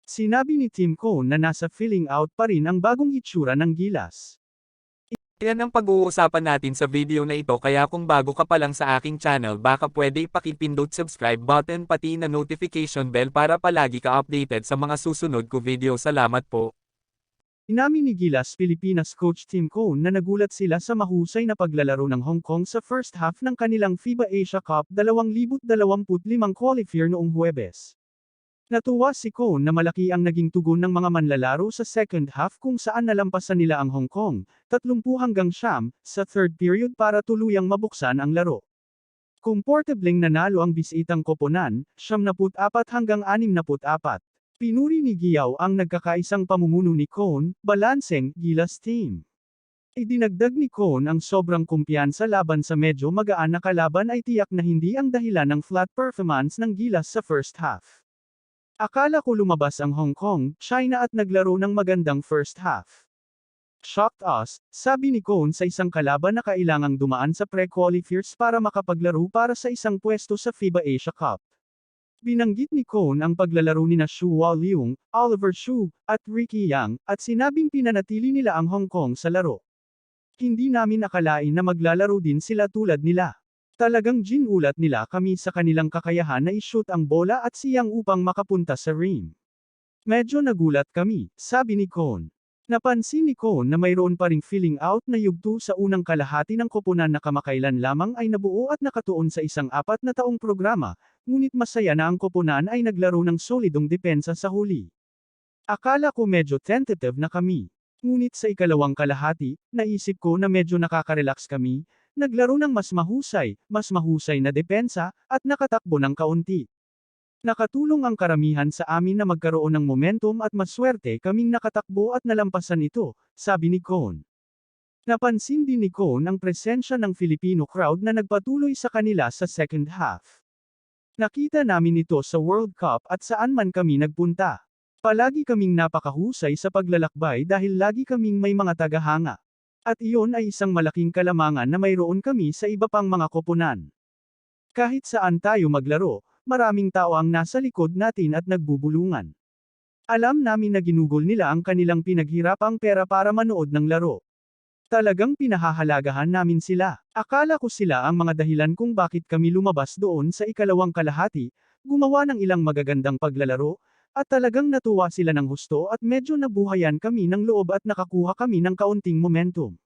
Sinabi ni Tim Cone na nasa filling out pa rin ang bagong itsura ng Gilas. Yan ang pag-uusapan natin sa video na ito kaya kung bago ka pa lang sa aking channel baka pwede ipakipindot subscribe button pati na notification bell para palagi ka updated sa mga susunod ko video. Salamat po. Inamin ni Gilas Pilipinas coach Tim Cone na nagulat sila sa mahusay na paglalaro ng Hong Kong sa first half ng kanilang FIBA Asia Cup 2025 qualifier noong Huwebes. Natuwa si Cone na malaki ang naging tugon ng mga manlalaro sa second half kung saan nalampasan nila ang Hong Kong, 30-9, sa third period para tuluyang mabuksan ang laro. Komportableng nanalo ang bisitang koponan, 74-64. Pinuri ni Giyaw ang nagkakaisang pamumuno ni Cone, balanseng, Gilas team. Idinagdag ni Cone ang sobrang kumpiyansa laban sa medyo magaan na kalaban ay tiyak na hindi ang dahilan ng flat performance ng Gilas sa first half. Akala ko lumabas ang Hong Kong, China at naglaro ng magandang first half. Shocked us, sabi ni Cone sa isang kalaban na kailangang dumaan sa pre-qualifiers para makapaglaro para sa isang pwesto sa FIBA Asia Cup. Binanggit ni Cone ang paglalaro ni Xu Hualiong, Oliver Xu, at Ricky Yang, at sinabing pinanatili nila ang Hong Kong sa laro. Hindi namin akalain na maglalaro din sila tulad nila. Talagang ginulat nila kami sa kanilang kakayahan na i-shoot ang bola at siyang upang makapunta sa rim. Medyo nagulat kami, sabi ni Cone. Napansin ni Cone na mayroon pa ring filling out na yugto sa unang kalahati ng koponan na kamakailan lamang ay nabuo at nakatuon sa isang 4 na taong programa, ngunit masaya na ang koponan ay naglaro ng solidong depensa sa huli. Akala ko medyo tentative na kami. Ngunit sa ikalawang kalahati, naisip ko na medyo nakaka-relax kami, naglaro ng mas mahusay na depensa, at nakatakbo ng kaunti. Nakatulong ang karamihan sa amin na magkaroon ng momentum at maswerte kaming nakatakbo at nalampasan ito, sabi ni Cone. Napansin din ni Cone ang presensya ng Filipino crowd na nagpatuloy sa kanila sa second half. Nakita namin ito sa World Cup at saan man kami nagpunta. Palagi kaming napakahusay sa paglalakbay dahil lagi kaming may mga tagahanga. At iyon ay isang malaking kalamangan na mayroon kami sa iba pang mga koponan. Kahit saan tayo maglaro, maraming tao ang nasa likod natin at nagbubulungan. Alam namin na ginugol nila ang kanilang pinaghirapang pera para manood ng laro. Talagang pinahahalagahan namin sila. Akala ko sila ang mga dahilan kung bakit kami lumabas doon sa ikalawang kalahati, gumawa ng ilang magagandang paglalaro, at talagang natuwa sila ng husto at medyo nabuhayan kami ng loob at nakakuha kami ng kaunting momentum.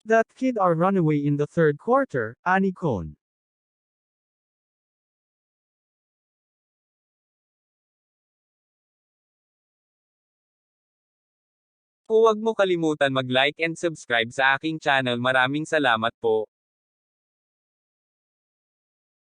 That kid our runaway in the third quarter, ani Cone. Huwag mo kalimutan mag-like and subscribe sa aking channel. Maraming salamat po.